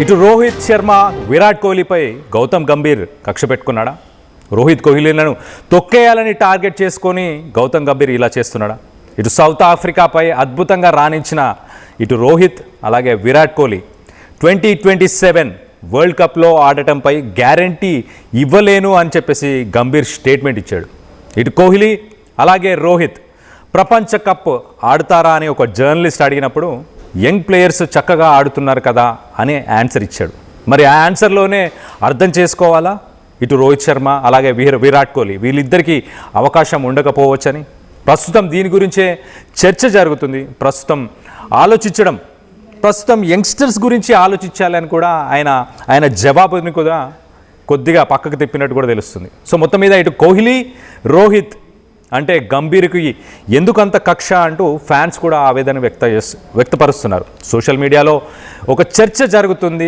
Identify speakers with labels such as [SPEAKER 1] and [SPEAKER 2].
[SPEAKER 1] ఇటు రోహిత్ శర్మ విరాట్ కోహ్లీపై గౌతమ్ గంభీర్ కక్ష పెట్టుకున్నాడా? రోహిత్ కోహ్లీలను తొక్కేయాలని టార్గెట్ చేసుకొని గౌతమ్ గంభీర్ ఇలా చేస్తున్నాడా? ఇటు సౌత్ ఆఫ్రికాపై అద్భుతంగా రాణించిన ఇటు రోహిత్ అలాగే విరాట్ కోహ్లీ 2027 వరల్డ్ కప్లో ఆడటంపై గ్యారంటీ ఇవ్వలేను అని చెప్పేసి గంభీర్ స్టేట్మెంట్ ఇచ్చాడు. ఇటు కోహ్లీ అలాగే రోహిత్ ప్రపంచ కప్ ఆడుతారా అని ఒక జర్నలిస్ట్ అడిగినప్పుడు యంగ్ ప్లేయర్స్ చక్కగా ఆడుతున్నారు కదా అని ఆన్సర్ ఇచ్చాడు. మరి ఆ ఆన్సర్లోనే అర్థం చేసుకోవాలా ఇటు రోహిత్ శర్మ అలాగే విరాట్ కోహ్లీ వీళ్ళిద్దరికీ అవకాశం ఉండకపోవచ్చని. ప్రస్తుతం దీని గురించే చర్చ జరుగుతుంది. ప్రస్తుతం యంగ్స్టర్స్ గురించి ఆలోచించాలని కూడా ఆయన జవాబుని కూడా కొద్దిగా పక్కకు తిప్పినట్టు కూడా తెలుస్తుంది. సో మొత్తం మీద ఇటు కోహ్లీ రోహిత్ అంటే గంభీర్కి ఎందుకంత కక్ష అంటూ ఫ్యాన్స్ కూడా ఆవేదన వ్యక్తపరుస్తున్నారు. సోషల్ మీడియాలో ఒక చర్చ జరుగుతుంది.